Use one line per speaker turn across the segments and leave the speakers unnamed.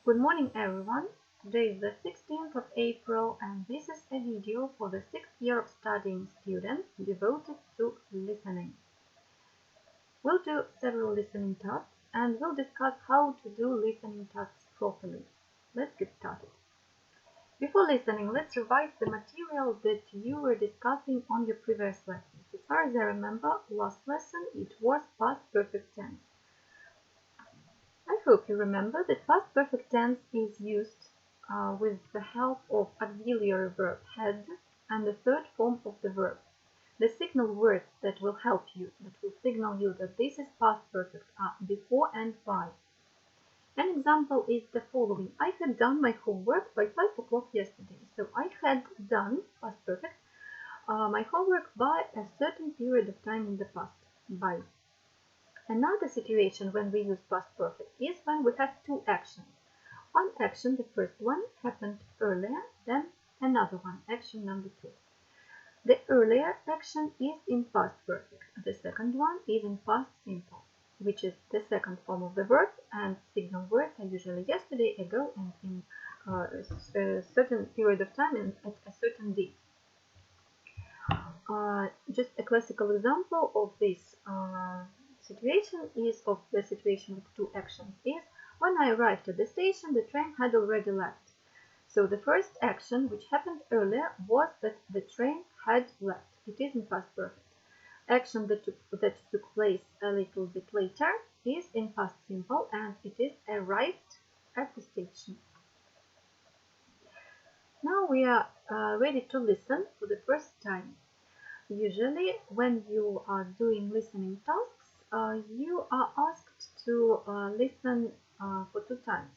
Good morning everyone. Today is the 16th of April and this is a video for the 6th year of studying students devoted to listening. We'll do several listening tasks and we'll discuss how to do listening tasks properly. Let's get started. Before listening, let's revise the material that you were discussing on your previous lessons. As far as I remember, last lesson it was past perfect tense. I hope you remember that past perfect tense is used with the help of auxiliary verb had and the third form of the verb. The signal words that will help you, that will signal you that this is past perfect are before and by. An example is the following. I had done my homework by 5 o'clock yesterday. So I had done, past perfect, my homework by a certain period of time in the past, by. Another situation when we use past perfect is when we have two actions. One action, the first one, happened earlier than another one, action number 2. The earlier action is in past perfect. The second one is in past simple, which is the second form of the verb, and signal words are usually yesterday, ago, and in a certain period of time and at a certain date. Just a classical example of this situation is of the situation with two actions is when I arrived at the station, the train had already left. So the first action, which happened earlier, was that the train had left. It is in past perfect. Action that took place a little bit later is in past simple and it is arrived at the station. Now we are ready to listen for the first time. Usually when you are doing listening tasks, you are asked to listen for 2 times.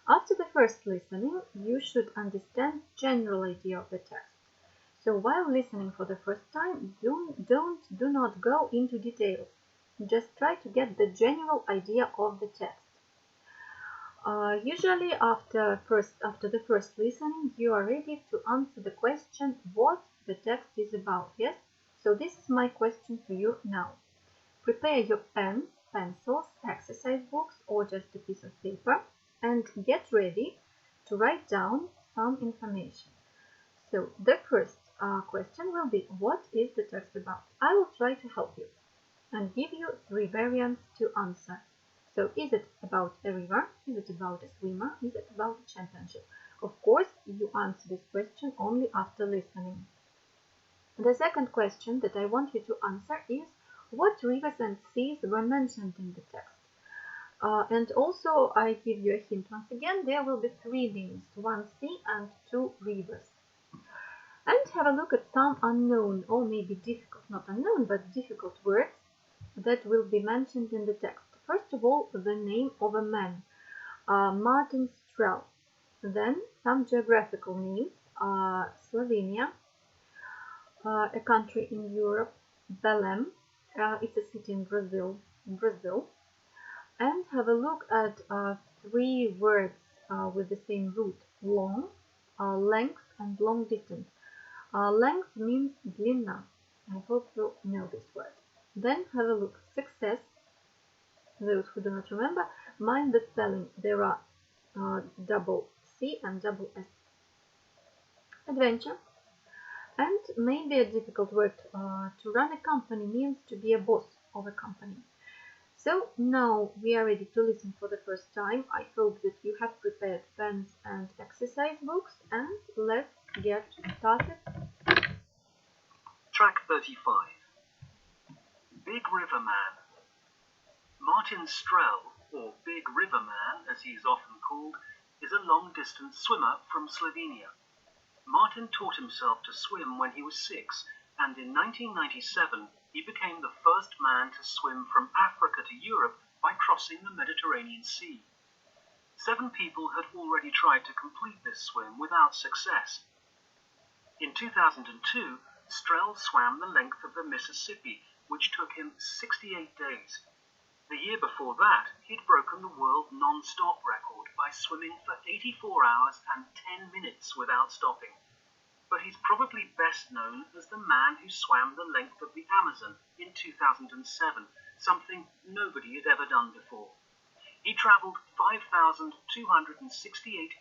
After the first listening, you should understand general idea of the text. So while listening for the first time, do not go into details. Just try to get the general idea of the text. Usually after the first listening, you are ready to answer the question what the text is about. Yes? So this is my question to you now. Prepare your pens, pencils, exercise books, or just a piece of paper, and get ready to write down some information. So the first question will be, what is the text about? I will try to help you and give you 3 variants to answer. So is it about a river? Is it about a swimmer? Is it about a championship? Of course, you answer this question only after listening. The second question that I want you to answer is, what rivers and seas were mentioned in the text? And also I give you a hint once again, there will be 3 names, 1 sea and 2 rivers. And have a look at some unknown or maybe difficult, not unknown, but difficult words that will be mentioned in the text. First of all, the name of a man, Martin Strel. Then some geographical names, Slovenia, a country in Europe, Belém, it's a city in Brazil, and have a look at 3 words with the same root, long, length, and long distance. Length means длина. I hope you know this word. Then have a look, success. Those who do not remember, mind the spelling. There are double C and double S. Adventure. And maybe a difficult word, to run a company means to be a boss of a company. So now we are ready to listen for the first time. I hope that you have prepared pens and exercise books, and let's get started.
Track 35. Big River Man. Martin Strel, or Big River Man as he is often called, is a long-distance swimmer from Slovenia. Martin taught himself to swim when he was 6, and in 1997 he became the first man to swim from Africa to Europe by crossing the Mediterranean Sea. 7 people had already tried to complete this swim without success. In 2002, Strel swam the length of the Mississippi, which took him 68 days. The year before that, he'd broken the world non-stop record by swimming for 84 hours and 10 minutes without stopping. But he's probably best known as the man who swam the length of the Amazon in 2007, something nobody had ever done before. He travelled 5,268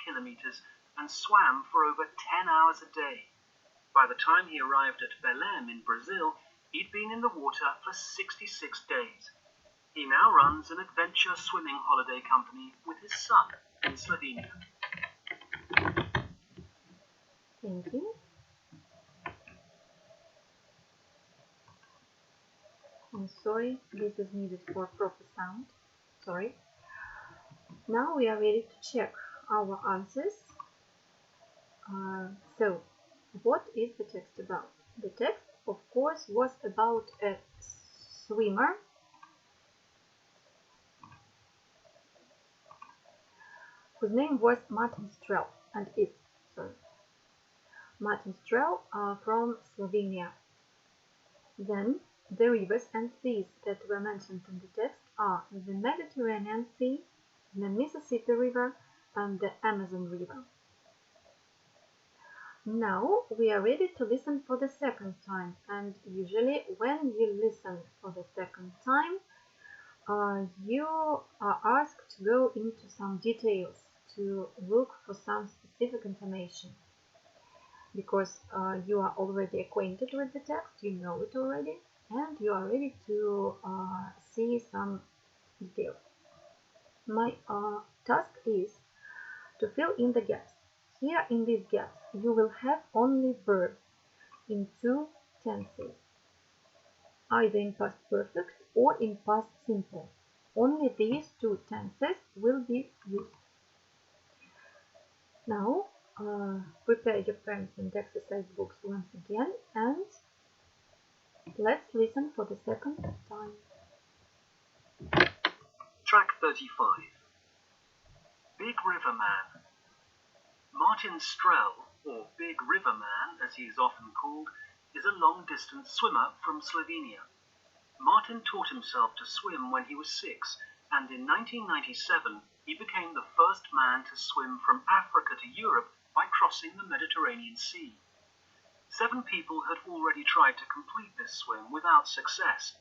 kilometres and swam for over 10 hours a day. By the time he arrived at Belém in Brazil, he'd been in the water for 66 days. He now runs an adventure swimming holiday company with his son in Slovenia.
Thank you. I'm sorry, this is needed for proper sound. Sorry. Now we are ready to check our answers. So, what is the text about? The text, of course, was about a swimmer whose name was Martin Strel and is Martin Strel from Slovenia. Then the rivers and seas that were mentioned in the text are the Mediterranean Sea, the Mississippi River, and the Amazon River. Now we are ready to listen for the second time, and usually when you listen for the second time, you are asked to go into some details, to look for some specific information, because you are already acquainted with the text, you know it already, and you are ready to see some details. My task is to fill in the gaps. Here in these gaps you will have only verbs in two tenses, either in past perfect or in past simple. Only these two tenses will be used. Now prepare your pens and exercise books once again, and let's listen for the second time.
Track 35. Big River Man. Martin Strel, or Big River Man as he is often called, is a long-distance swimmer from Slovenia. Martin taught himself to swim when he was 6, and in 1997 he became the first man to swim from Africa to Europe by crossing the Mediterranean Sea. 7 people had already tried to complete this swim without success.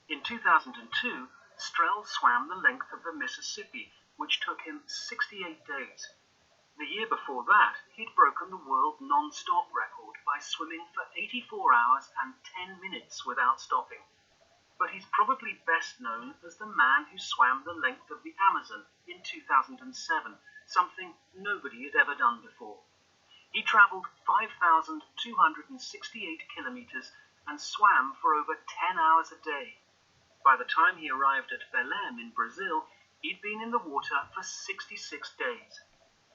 In 2002, Strel swam the length of the Mississippi, which took him 68 days. The year before that, he'd broken the world non-stop record by swimming for 84 hours and 10 minutes without stopping. But he's probably best known as the man who swam the length of the Amazon in 2007, something nobody had ever done before. He travelled 5,268 kilometres and swam for over 10 hours a day. By the time he arrived at Belém in Brazil, he'd been in the water for 66 days.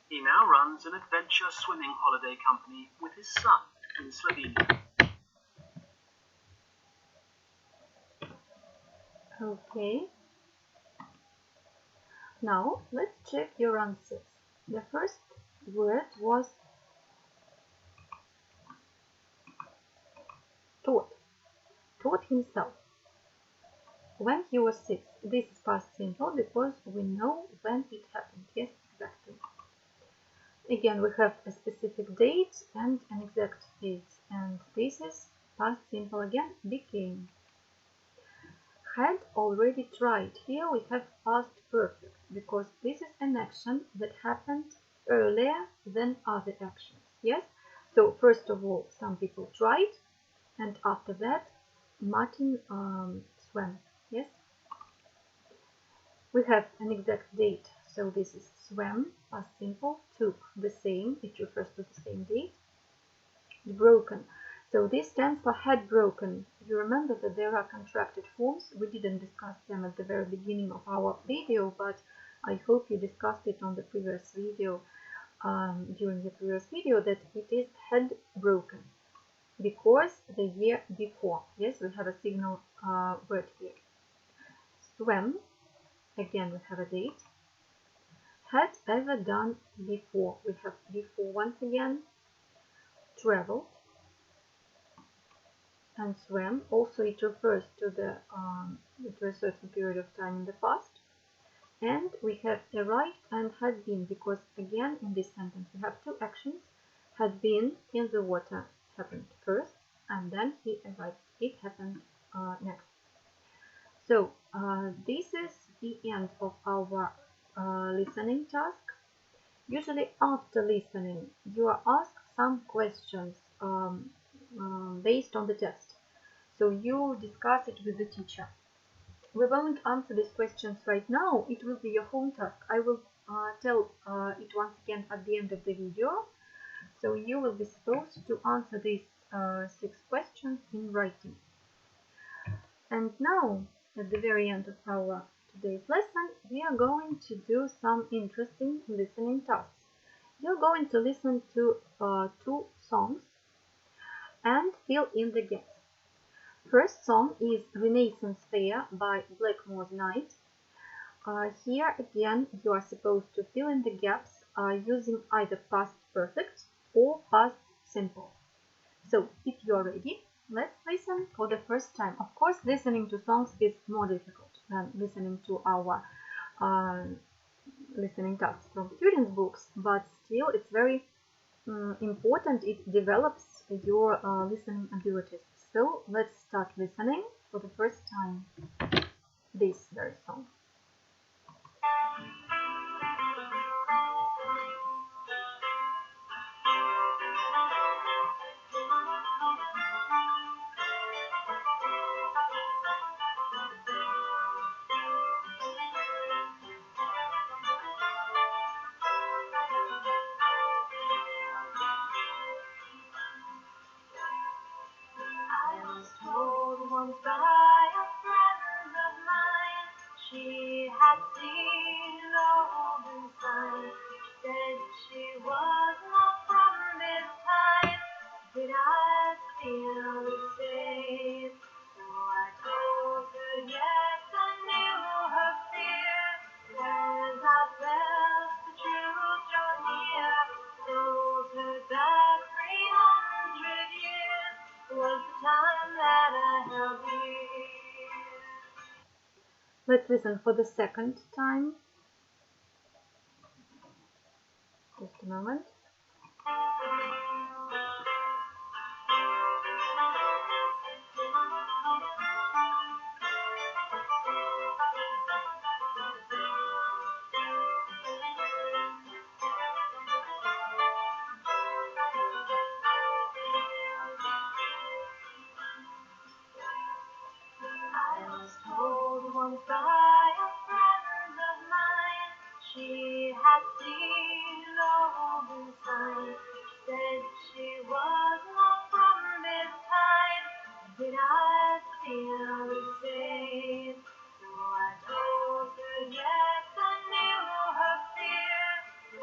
He now runs an adventure swimming holiday company with his son in Slovenia.
Okay. Now let's check your answers. The first word was taught. Taught himself. When he was 6. This is past simple because we know when it happened. Yes, exactly. Again, we have a specific date and an exact date, and this is past simple again, became. Had already tried. Here we have past perfect because this is an action that happened earlier than other actions. Yes? So first of all, some people tried, and after that, Martin swam. Yes? We have an exact date. So this is swam, past simple, took, the same, it refers to the same date. Broken. So this stands for had broken. You remember that there are contracted forms. We didn't discuss them at the very beginning of our video, but I hope you discussed it on the previous video, during the previous video, that it is had broken. Because the year before. Yes, we have a signal word here. Swam, again we have a date. Had ever done before. We have before once again. Traveled and swam. Also it refers to a certain period of time in the past. And we have arrived and had been, because again in this sentence we have two actions. Had been in the water happened first, and then he arrived. It happened next. So this is the end of our listening task. Usually after listening, you are asked some questions based on the text. So you discuss it with the teacher. We won't answer these questions right now. It will be your home task. I will tell it once again at the end of the video. So you will be supposed to answer these 6 questions in writing. And now, at the very end of our today's lesson, we are going to do some interesting listening tasks. You're going to listen to 2 songs and fill in the gaps. First song is Renaissance Fair by Blackmore's Night. Here again you are supposed to fill in the gaps using either past perfect or past simple. So if you are ready, let's listen for the first time. Of course, listening to songs is more difficult than listening to our listening tasks from students' books, but still it's very important. It develops your listening abilities. So let's start listening for the first time this very song.
I was told once by a friend of mine, she had seen the golden sign, said she was not from this time. Did I feel the same? So I told her yes, I knew her fear. As I felt the truth draw near, told her that 300 years was the time that I held dear.
Let's listen for the second time. Just a moment.
I was told once by a friend of mine, she had seen the golden sign, said she was not from this time. Did I feel the same? So I told her yes, I knew her fear.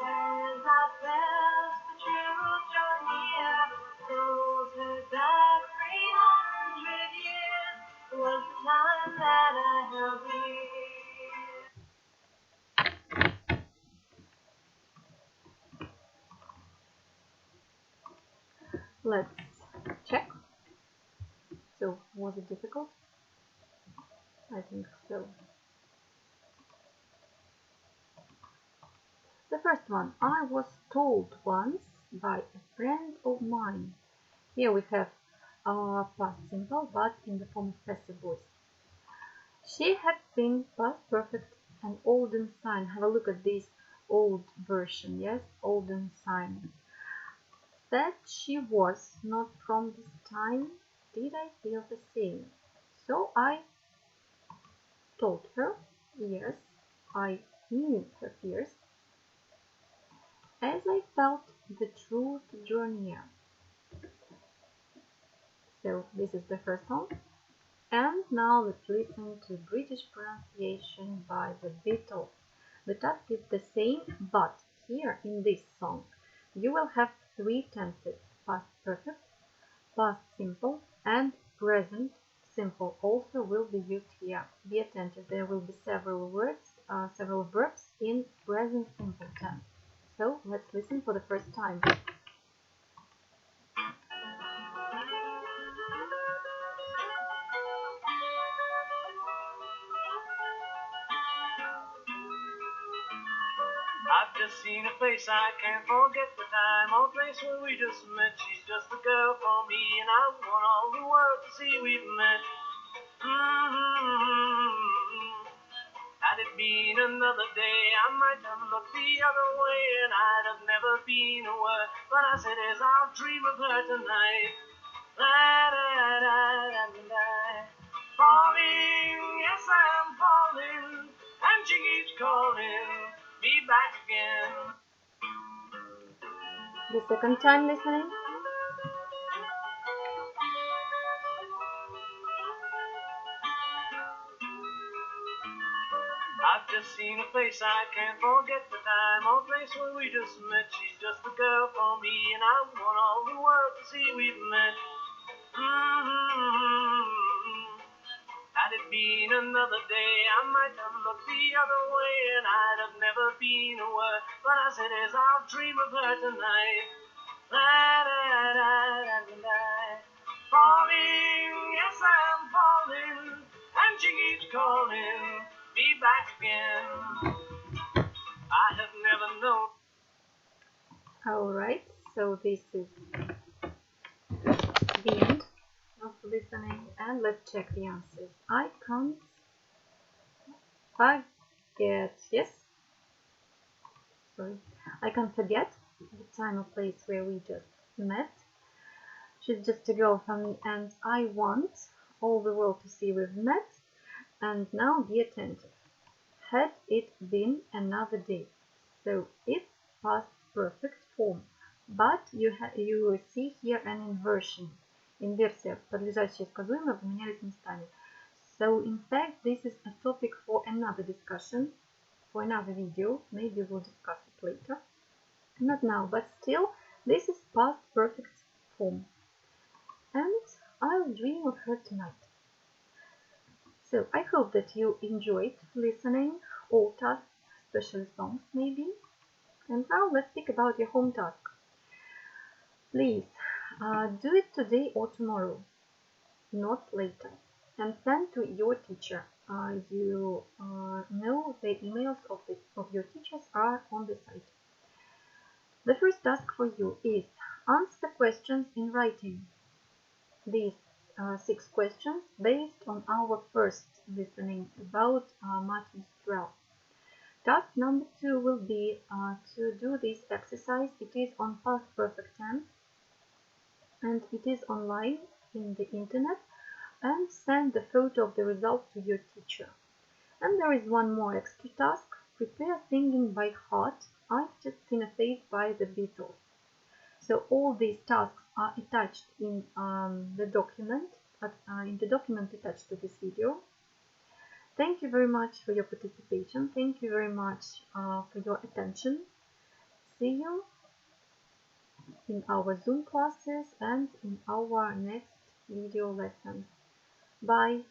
As I felt the truth draw near, told her that 300 years was the time that I held dear.
Let's check. So, was it difficult? I think so. The first one, I was told once by a friend of mine. Here we have past simple, but in the form of passive voice. She had seen past perfect and olden sign. Have a look at this old version, yes, olden sign. That she was not from this time, did I feel the same? So I told her, yes, I knew her fears, as I felt the truth draw near. So this is the first song. And now let's listen to British pronunciation by the Beatles. The task is the same, but here in this song you will have 3 tenses: past perfect, past simple, and present simple also will be used here. Be attentive, there will be several words, several verbs in present simple tense. So let's listen for the first time.
I've just seen her face, I can't forget the time or place where we just met. She's just the girl for me, and I want all the world to see we've met. At Had it been another day, I might have looked the other way, and I'd have never been aware. But as it is, I'll dream of her tonight. Falling, yes I am falling, and she keeps calling me back again.
The second time listening.
I've just seen a face, I can't forget the time or place where we just met. She's just the girl for me, and I want all the world to see we've met. Had it been another day, I might have looked the other way, and I'd have never been aware. But as it is, I'll dream of her tonight. Falling, yes I am falling, and she keeps calling me back again. I have never known.
Alright, so this is the end of listening, and let's check the answers. I can't forget the time or place where we just met. She's just a girl for me, and I want all the world to see we've met. And now be attentive. Had it been another day. So it's past perfect form. But you see here an inversion. Инверсия, подлежащее и сказуемое поменялись местами. So in fact, this is a topic for another discussion, for another video. Maybe we'll discuss it later. Not now, but still, this is past perfect form. And I'll dream of her tonight. So I hope that you enjoyed listening all tasks, especially songs maybe. And now let's speak about your home task. Please do it today or tomorrow, not later, and send to your teacher. You know the emails of your teachers are on the site. The first task for you is answer questions in writing. These 6 questions based on our first listening about Martin Strauss. Task number 2 will be to do this exercise. It is on past perfect tense and it is online in the internet, and send the photo of the result to your teacher. And there is one more extra task. Prepare singing by heart I've Just Seen a Face by the Beatles. So all these tasks are attached in the document attached to this video. Thank you very much for your participation. Thank you very much for your attention. See you in our Zoom classes and in our next video lessons. Bye.